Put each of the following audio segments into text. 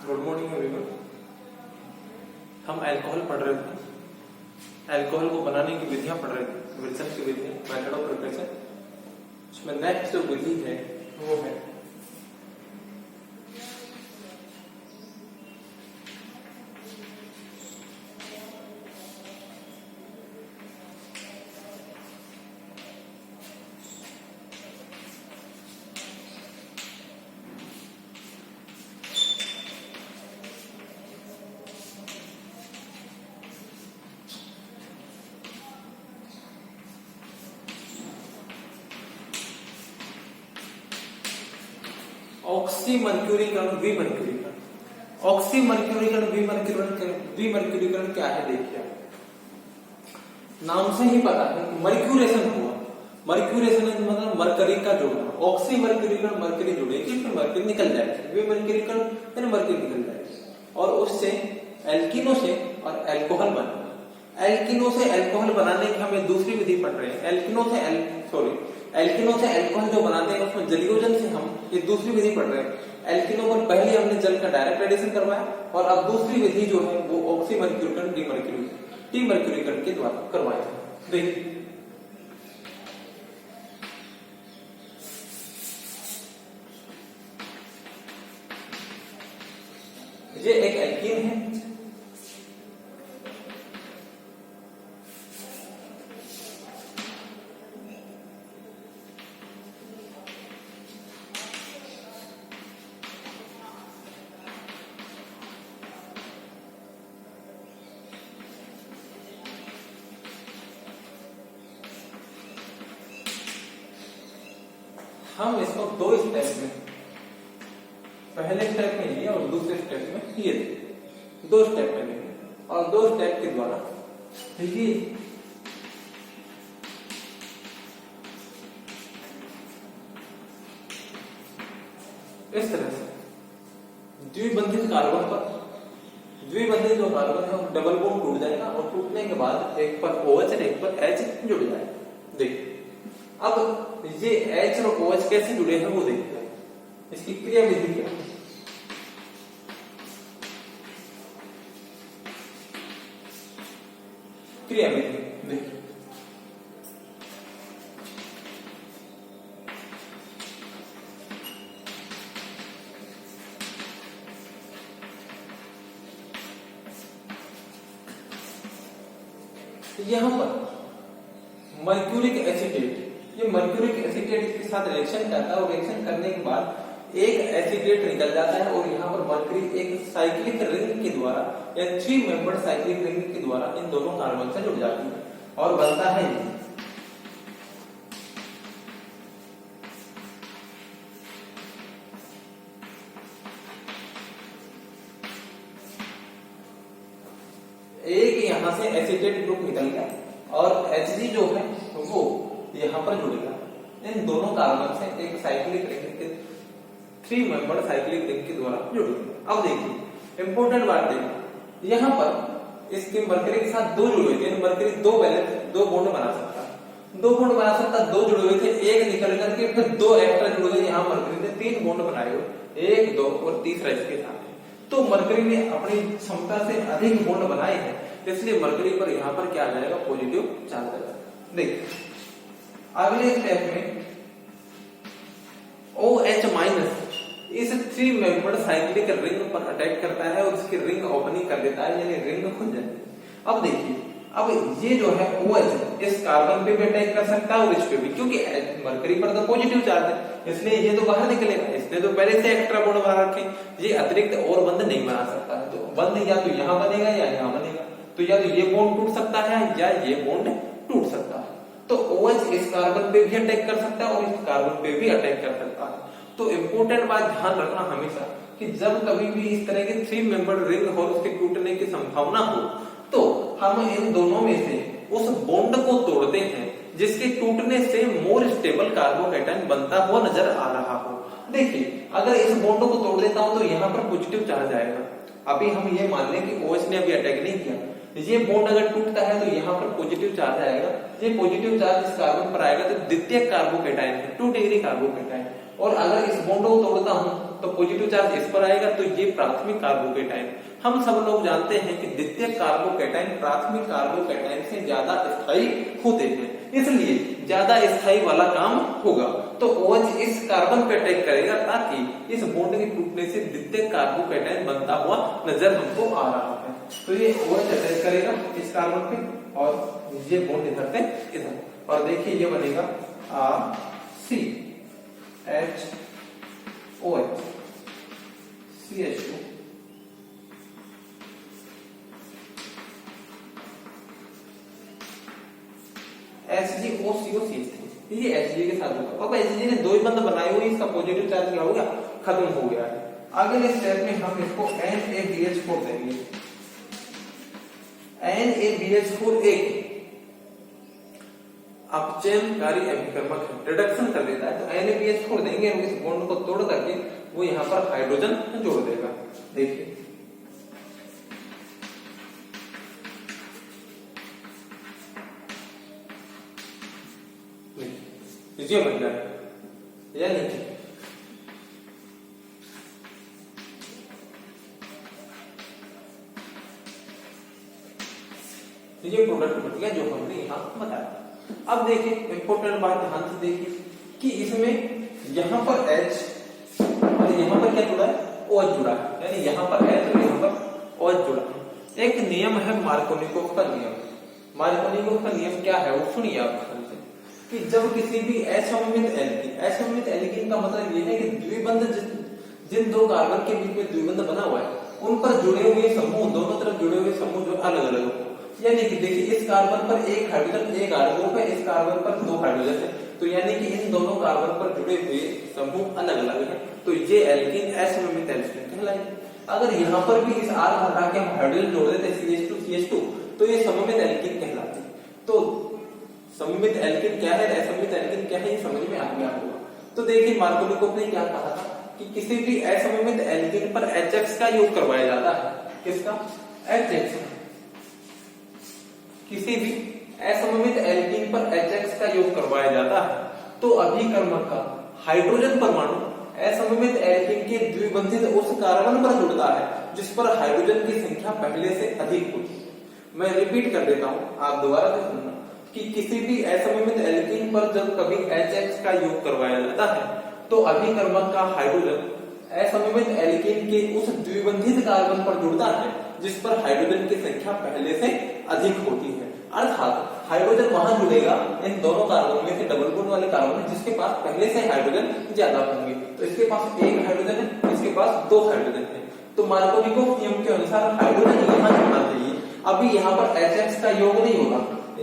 Good morning everyone. हम alcohol पढ़ रहे थे, अल्कोहल को बनाने की विधियां पढ़ रहे थे, विल्सन की विधियां, मेथड ऑफ प्रिपरेशन। उसमें नेक्स्ट जो विधि है वो है ऑक्सीमर्क्यूरीकरण, विमर्क्यूरीकरण। ऑक्सीमर्क्यूरीकरण, विमर्क्यूरीकरण क्या है देखिए, नाम से ही पता है कि मर्क्यूरेशन हुआ। मर्क्यूरेशन मतलब मरकरी का जोड़ना। ऑक्सीमर्क्यूरीकरण मरकरी जुड़ेगी फिर मरकरी निकल जाएगी, विमर्क्यूरीकरण फिर मरकरी निकल जाएगी और उससे एल्किनो से और अल्कोहल बनेगा। एल्किनो से अल्कोहल बनाने की हमें दूसरी विधि पढ़ रहे हैं। एल्किनो से अल्कोहल जो बनाते हैं उसमें जलीयोजन से हम ये दूसरी विधि पढ़ रहे हैं। एल्किनो पर पहले हमने जल का डायरेक्ट एडिशन करवाया और अब दूसरी विधि जो है वो ऑक्सीमर्क्यूरीकरण, डीमर्क्यूरीकरण के द्वारा करवाया है। देखिए ये एक एल्कीन है, हम इसको दो स्टेप में, पहले स्टेप में ये और दूसरे स्टेप में ये, दो स्टेप में लेंगे और दो स्टेप के द्वारा देखिए इस तरह से द्विबंधित कार्बन पर, द्विबंधित जो कार्बन है वो डबल बॉन्ड टूट जाएगा और टूटने के बाद एक पर OH और एक पर H जुड़ जाएगा। देखिए अब ये H और OH कैसे जुड़े हैं वो देखते हैं। इसकी क्रिया विधि क्या है? क्रिया विधि देखिए, यहां पर मर्क्यूरिक एसिटेट, ये मर्क्यूरिक एसिटेट के साथ रिएक्शन करता है और रिएक्शन करने के बाद एक एसिटेट निकल जाता है और यहाँ पर मर्क्यूरी एक साइक्लिक रिंग के द्वारा या 3 मेंबर साइक्लिक रिंग के द्वारा इन दोनों कार्बन से जुड़ जाती है और बनता है ये। एक यहां से एसिटेट ग्रुप निकल गया और Hg जो है वो यहां पर जुड़ेगा। इन दोनों कार्बन से एक साइक्लिक रिंग के 3 मेंबर साइक्लिक रिंग के द्वारा जुड़ेगा। अब देखिए इंपॉर्टेंट बात देखिए, यहां पर इसके मरकरी के साथ दो जुड़े हुए थे, मरकरी दो बॉन्ड बना सकता है, दो बॉन्ड बना सकता, दो जुड़े हुए थे, एक निकल करके फिर दो एक्स्ट्रा जुड़ गए। यहाँ मरकरी ने 3 बॉन्ड बनाए हुए, 1 2 और तीसरा इसके साथ है। तो मरकरी ने अपनी क्षमता से अधिक बॉन्ड बनाए हैं, इसलिए मरकरी पर यहाँ पर क्या आ जाएगा, पॉजिटिव चार्ज आ जाएगा। देखिए अगले स्टेप में OH माइनस इस 3 मेंबर साइक्लिक रिंग पर अटैक करता है और इसकी रिंग ओपनिंग कर देता है, यानी रिंग खुल जाती है। अब देखिए अब ये जो है OH इस कार्बन पे भी अटैक कर सकता है और इस पे भी, क्योंकि मरकरी पर तो पॉजिटिव चार्ज है इसलिए ये तो बाहर निकलेगा। इसने तो पहले से एक्स्ट्रा बॉन्ड बना रखे, ये अतिरिक्त और बंद नहीं बना सकता है। तो बंद या तो यहाँ बनेगा या यहाँ बनेगा, तो या तो ये बॉन्ड टूट सकता है या ये बॉन्ड टूट सकता है। तो OH इस कार्बन पे भी अटैक कर सकता है और इस कार्बन पे भी अटैक कर सकता है। तो इंपॉर्टेंट बात ध्यान रखना हमेशा कि जब कभी भी इस तरह के 3 मेंबर रिंग और उसके टूटने की संभावना हो तो हम इन दोनों में से उस बॉन्ड को तोड़ते हैं जिसके टूटने से मोर स्टेबल कार्बोकेटायन बनता हुआ नजर आ रहा हो। देखिए अगर इस बॉन्ड को तोड़ देता हूं तो यहाँ पर पॉजिटिव चार्ज आएगा। अभी हम ये मान लें कि OH ने अभी अटैक नहीं किया, ये बॉन्ड अगर टूटता है तो यहाँ पर पॉजिटिव चार्ज आएगा। ये पॉजिटिव चार्ज इस कार्बन पर आएगा तो द्वितीयक कार्बोकेटायन है, 2 डिग्री कार्बोकेटायन। और अगर इस बॉन्ड को तोड़ता हूं तो पॉजिटिव चार्ज इस पर आएगा, तो ये प्राथमिक कार्बोकेटाइन। हम सब लोग जानते हैं कि द्वितीयक कार्बोकेटाइन प्राथमिक कार्बोकेटाइन से ज्यादा स्थायी होते हैं, इसलिए ज्यादा स्थायी वाला काम होगा। तो OH इस कार्बन पे अटैक करेगा ताकि इस बॉन्ड के टूटने से द्वितीयक कार्बोकेटाइन बनता हुआ नजर हमको आ रहा है। तो ये OH अटैक करेगा इस कार्बन पे और ये बॉन्ड इधर से इधर, और देखिए ये बनेगा RCHOH CH2 HgOCO3। ये Hg के साथ होगा। अब Hg ने दो ही बंध बनाए हुए, इसका पॉजिटिव चार्ज क्या हो गया, खत्म हो गया है। आगे स्टेप में हम इसको NaBH4 देंगे। NaBH4 एक अपचयनकारी अभिकर्मक है, रिडक्शन कर देता है, तो NaBH4 देंगे और इस बॉन्ड को तोड़ करके वो यहाँ पर हाइड्रोजन जोड़ देगा। देखिए ये बन जाए या नहीं, ये प्रोडक्ट बन गया जो हमने यहाँ बताया। अब देखिए इंपॉर्टेंट बात ध्यान से देखिए कि इसमें यहाँ पर H और यहाँ पर क्या जुड़ा है, OH जुड़ा है, यानी यहाँ पर H और यहाँ पर OH जुड़ा है। एक नियम है मार्कोनिकोव का नियम। मार्कोनिकोव का नियम क्या है वो सुनिए आप ध्यान से, कि जब किसी भी असममित एल्कीन का मतलब ये है कि द्विबंध जिन दो कार्बन के बीच में द्विबंध बना हुआ है उन पर जुड़े हुए समूह, दोनों तरफ जुड़े हुए समूह जो अलग अलग हो, यानी कि देखिए इस कार्बन पर एक हाइड्रोजन एक R ग्रुप है, इस कार्बन पर दो हाइड्रोजन है, तो यानी कि इन दोनों कार्बन पर जुड़े हुए समूह अलग अलग है, तो ये एल्कीन असममित एल्कीन कहलाएगी। अगर यहाँ पर भी इस R हटा के हम हाइड्रोजन जोड़ देते CH2 तो ये सममित एल्कीन कहलाते हैं। तो सममित एल्कीन क्या है, असममित एल्कीन क्या है, ये समझ में आ गया होगा। तो देखिए मार्कोनिकोव ने क्या कहा था कि किसी भी असममित एल्कीन पर HX का योग करवाया जाता है। किसका, HX। किसी भी असममित एल्कीन पर HX का योग करवाया जाता है तो अभिकर्मक का हाइड्रोजन परमाणु असममित एल्कीन के द्विबंधित उस कार्बन पर जुड़ता है जिस पर हाइड्रोजन की संख्या पहले से अधिक होती है। मैं रिपीट कर देता हूं, आप दोबारा से सुनना कि किसी भी असममित एल्कीन पर जब कभी HX का योग करवाया जाता है तो अभिकर्मक का हाइड्रोजन असममित एल्कीन के उस द्विबंधित कार्बन पर जुड़ता है जिस पर हाइड्रोजन की संख्या पहले से अधिक होती है। अर्थात हाइड्रोजन वहां जुड़ेगा इन दोनों कार्बन में से डबल बॉन्ड वाले कार्बन में जिसके पास पहले से हाइड्रोजन ज्यादा होंगे। तो इसके पास एक हाइड्रोजन है, इसके पास दो हाइड्रोजन है। तो मार्कोनिकोव नियम के अनुसार हाइड्रोजन यहाँ जुड़ना चाहिए। अभी यहाँ पर HX का योग नहीं होगा,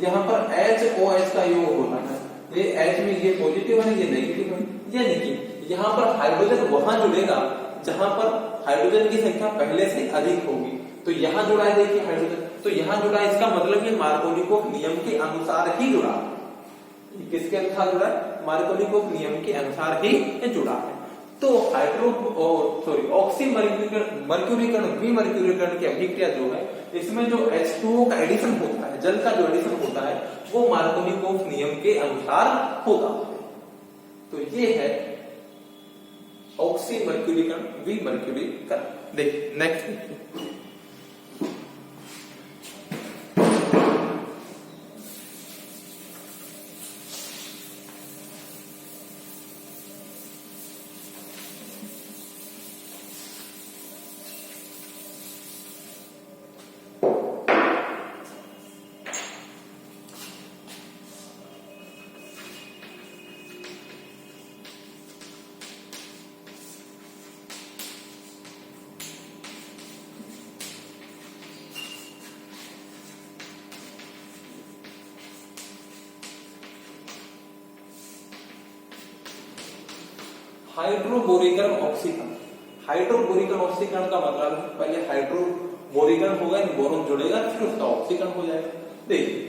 यहाँ पर HOH का योग होना है। ये H में ये पॉजिटिव है, ये नेगेटिव है, यानी कि यहाँ पर हाइड्रोजन वहां जुड़ेगा जहां पर हाइड्रोजन की संख्या पहले से अधिक होगी। तो यहाँ जुड़ा है, देखिए हाइड्रोजन, तो यहाँ जुड़ा है, इसका मतलब ये मार्कोनिकोव नियम के अनुसार ही जुड़ा। किसके अनुसार जुड़ा है, मार्कोनिकोव नियम के अनुसार ही जुड़ा है। तो ऑक्सीमर्क्यूरीकरण विमर्क्यूरीकरण की अभिक्रिया जो है इसमें जो H2O का एडिशन होता है, जल का जो एडिशन होता है वो मार्कोनिकोव नियम के अनुसार होता है। तो ये है ऑक्सीमर्क्यूरीकरण विमर्क्यूरीकरण। देखिए नेक्स्ट हाइड्रोबोरीकरण ऑक्सीकरण। हाइड्रोबोरीकरण ऑक्सीकरण का मतलब है पहले हाइड्रोबोरीकरण होगा, बोरोन जुड़ेगा, फिर उसका ऑक्सीकरण हो जाएगा। देखिए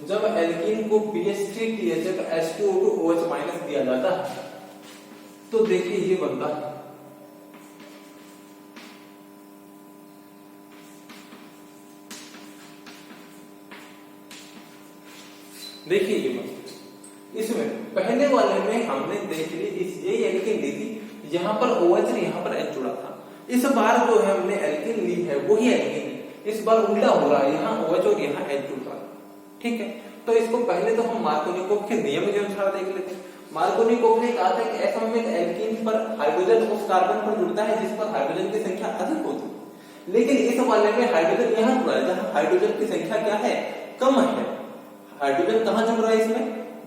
जब एल्कीन एल्कीन को BH3THF H2O2 दिया जाता है। तो देखिए ये बनता है, देखिए ये बनता। इसमें पहले वाले में हमने देख ली ये एल्कीन ली थी, यहाँ पर OH और यहाँ पर H जुड़ा था। इस बार जो है हमने एल्कीन ली है वही एल्कीन है, इस बार उल्टा हो रहा है, यहाँ OH और यहाँ H जुड़ रहा है। ठीक है, तो इसको पहले तो हम मार्कोनिकोव के नियम के अनुसार देख लेते हैं। मार्कोनिकोव ने कहा था कि ऐसा में एल्कीन पर हाइड्रोजन उस कार्बन पर जुड़ता है जिस पर हाइड्रोजन की संख्या अधिक होती है, लेकिन इस वाले में हाइड्रोजन यहाँ जुड़ा है जहाँ हाइड्रोजन की संख्या क्या है, कम है। हाइड्रोजन कहाँ जुड़ रहा है इसमें,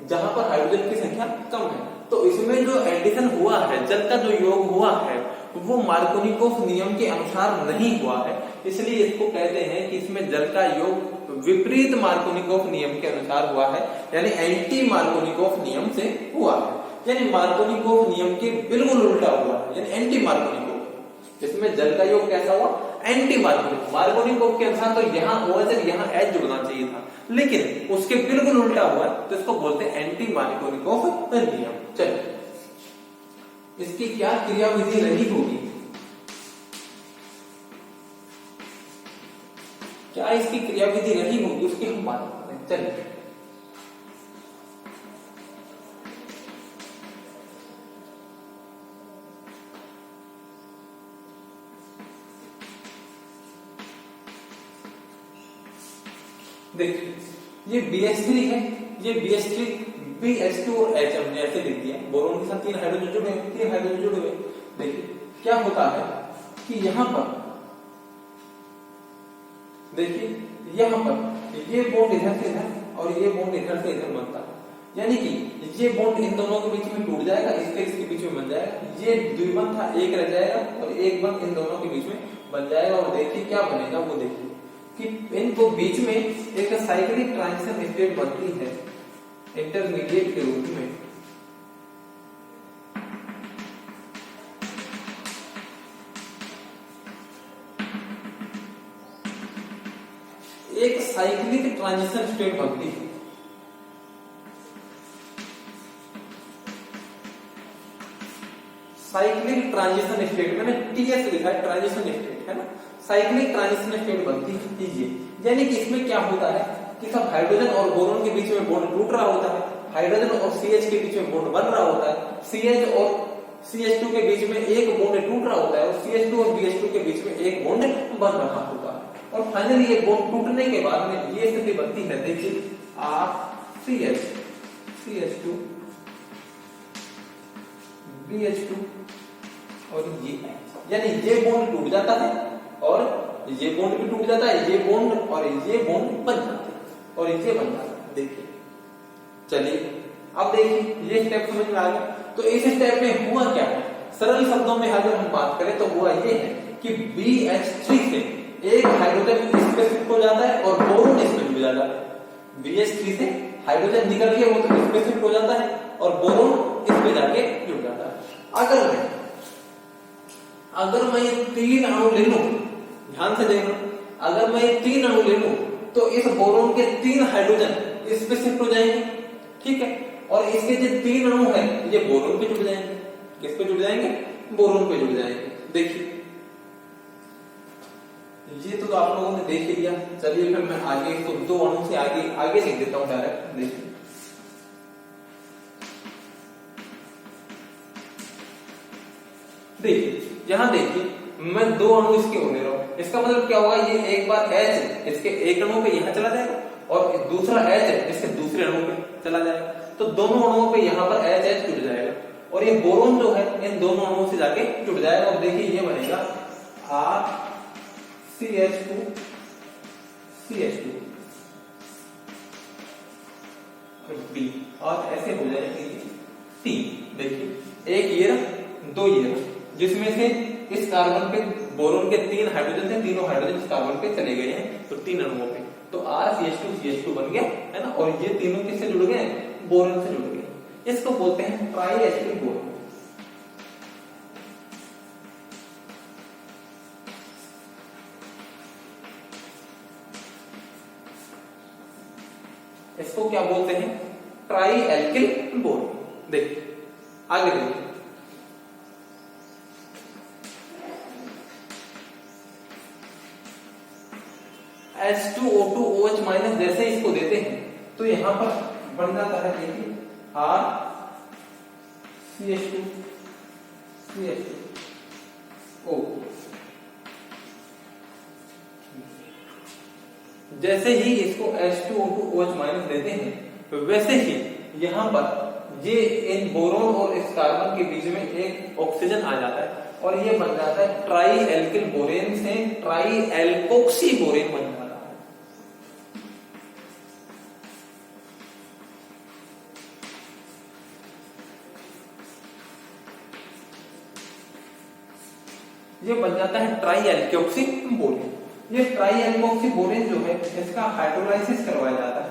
जहां पर हाइड्रोजन की संख्या कम है। तो इसमें जो एडिशन हुआ है, जल का जो योग हुआ है वो मार्कोनिकोव नियम के अनुसार नहीं हुआ है, इसलिए इसको कहते हैं कि इसमें जल का योग विपरीत मार्कोनिकोव नियम के अनुसार हुआ है, यानी एंटी मार्कोनिकोव नियम से हुआ है, यानी मार्कोनिकोव नियम के बिल्कुल उल्टा हुआ है, यानी एंटी मार्कोनिकोव। इसमें जल का योग कैसा हुआ, एंटी मार्कोनिकोव। मार्कोनिकोव के अनुसार तो यहाँ OH और यहाँ H जुड़ना चाहिए था, लेकिन उसके बिल्कुल उल्टा हुआ, तो इसको बोलते हैं एंटी मार्कोनिकोव नियम। चलिए इसकी क्या क्रियाविधि रही होगी, क्या इसकी क्रियाविधि रही होगी उसकी हम बात करते हैं। चलिए देखिए ये BH3 है, ये BH3 BH2 और H हमने ऐसे लिख दिया, बोरोन के साथ 3 हाइड्रोजन जुड़े हैं, 3 हाइड्रोजन जुड़े हुए। देखिए क्या होता है कि यहाँ पर देखिए यहाँ पर ये बॉन्ड इधर से इधर और ये बॉन्ड इधर से इधर बनता है, यानी कि ये बॉन्ड इन दोनों के बीच में टूट जाएगा, इसके बीच में बन जाएगा, ये द्विबंध था एक रह जाएगा और एक बंध इन दोनों के बीच में बन जाएगा। और देखिए क्या बनेगा वो देखिए कि इनको बीच में एक साइक्लिक ट्रांजिशन स्टेट बनती है इंटरमीडिएट के रूप में। एक साइक्लिक ट्रांजिशन स्टेट बनती है, साइक्लिक ट्रांजिशन स्टेट मैंने TS लिखा है, ट्रांजिशन स्टेट है ना, साइक्लिक ट्रांजिशन स्टेट बनती है। यानी कि इसमें क्या होता है कि सब हाइड्रोजन और बोरोन के बीच में बॉन्ड टूट रहा होता है, हाइड्रोजन और CH के बीच में बॉन्ड बन रहा होता है, CH और CH2 के बीच में एक बॉन्ड टूट रहा होता है और CH2 और BH2 के बीच में एक बॉन्ड बन रहा होता है। और फाइनली ये बॉन्ड टूटने के बाद में ये स्थिति बनती है, देखिए RCH CH2 BH2 और ये, यानी ये बॉन्ड टूट जाता है और ये बॉन्ड भी टूट जाता है, ये बॉन्ड और ये बॉन्ड बन जाता है और ये बन जाता है। देखिए चलिए अब देखिए ये स्टेप समझ में आ गया। तो इस स्टेप में हुआ क्या है, सरल शब्दों में अगर हम बात करें तो हुआ ये है कि BH3 से एक हाइड्रोजन इसमें शिफ्ट हो जाता है और बोरोन इसमें जुड़ जाता है। BH3 से हाइड्रोजन निकल के वो तो इसमें शिफ्ट हो जाता है और बोरोन इसमें जाके जुड़ जाता है। अगर मैं ये 3 अणु ले लूं, ध्यान से देखना, अगर मैं ये 3 अणु ले लूं तो इस बोरोन के 3 हाइड्रोजन इस पे शिफ्ट हो जाएंगे, ठीक है, और इसके जो 3 अणु हैं ये बोरोन पे जुड़ जाएंगे। किस पे जुड़ जाएंगे, बोरोन पे जुड़ जाएंगे। देखिए ये तो आप लोगों ने देख ही लिया। चलिए फिर मैं आगे इसको 2 अणु से आगे लिख देता हूं डायरेक्ट। देखिए यहां देखिए मैं 2 अणु इसके ले रहा हूं, इसका मतलब क्या होगा, ये एक बार H इसके एक अणु पे यहां चला जाएगा और दूसरा H इसके दूसरे अणु पे चला जाएगा, तो दोनों अणुओं पे यहां पर H जुड़ जाएगा और ये बोरोन जो है इन दोनों अणुओं से जाके जुड़ जाएगा। और देखिए ये बनेगा RCH2 CH2 B और ऐसे हो जाएगी T। देखिए एक ये रहा, 2 ये रहा, जिसमें से इस कार्बन पे बोरोन के 3 हाइड्रोजन थे, तीनों हाइड्रोजन इस कार्बन पे चले गए हैं, तो 3 अणुओं पे तो RCH2 CH2 बन गया है ना। और ये तीनों किससे जुड़ गए, बोरोन से जुड़ गए। इसको बोलते हैं ट्राई एसिड बोरोन। इसको क्या बोलते हैं, ट्राई एल्किल बोरोन। देखिए आगे देखिए, H2O2OH माइनस जैसे इसको देते हैं तो यहां पर बन जाता है, देखिए R CH2 CH2O। जैसे ही इसको H2O2OH माइनस देते हैं वैसे ही यहां पर ये इन बोरोन और इस कार्बन के बीच में एक ऑक्सीजन आ जाता है और ये बन जाता है ट्राई एल्किल बोरेन से ट्राई एल्कोक्सी बोरेन बन जाता है। ये बन जाता है ट्राई एल्कोक्सी बोरेन। ये ट्राई एल्कोक्सी बोरेन जो है इसका हाइड्रोलाइसिस करवाया जाता है।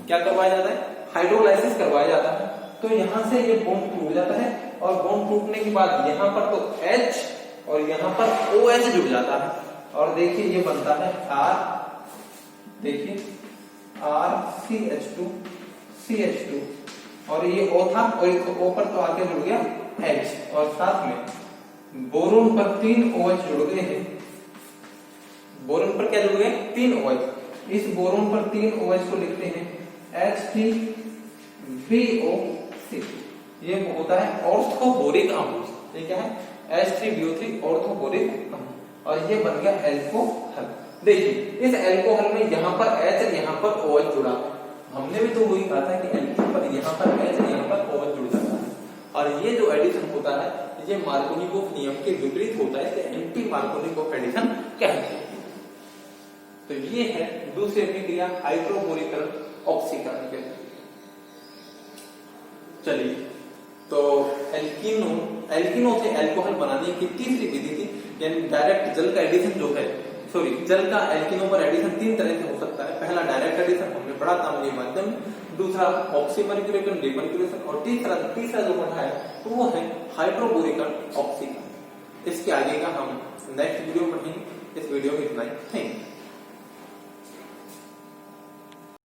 क्या करवाया जाता है, हाइड्रोलाइसिस करवाया जाता है। तो यहां से ये बॉन्ड टूट जाता है और बॉन्ड टूटने के बाद यहां पर तो H और यहां पर OH जुड़ जाता है और देखिए ये बनता है R, देखिए RCH2 CH2 और ये O था और एक O पर तो आगे जुड़ गया H और साथ में बोरोन पर 3 OH जुड़ गए हैं। बोरोन पर क्या जुड़ गए, 3 OH। इस बोरोन पर 3 OH को लिखते हैं H3BO3। ये होता है ऑर्थोबोरिक अम्ल। ये क्या है, H3BO3 ऑर्थोबोरिक अम्ल और ये बन गया एल्कोहल। देखिए इस एल्कोहल में यहाँ पर H यहाँ पर OH जुड़ा। हमने भी तो वही कहा था कि एल्कीन पर यहाँ पर H यहाँ पर OH जुड़ जाता है और ये जो एडिशन होता है ये मार्कोनिकोव नियम के विपरीत होता है, इसे एंटी मार्कोनिकोव एडिशन कहते हैं। तो ये है दूसरी अभिक्रिया हाइड्रोबोरिक ऑक्सीकरण के। चलिए तो एल्किनो से अल्कोहल बनाने की तीसरी विधि थी, यानी डायरेक्ट जल का एडिशन जो है, जल का एल्किनो पर एडिशन 3 तरह से हो सकता है। पहला डायरेक्ट एडिशन हमने पढ़ा था उनके माध्यम, दूसरा ऑक्सीमर्क्यूरेशन डिमर्क्यूरेशन और तीसरा जो पढ़ा है तो वो है हाइड्रोबोरिक ऑक्सीकरण। इसके आगे का हम नेक्स्ट वीडियो में पढ़ेंगे। इस वीडियो में इतना ही, थैंक यू।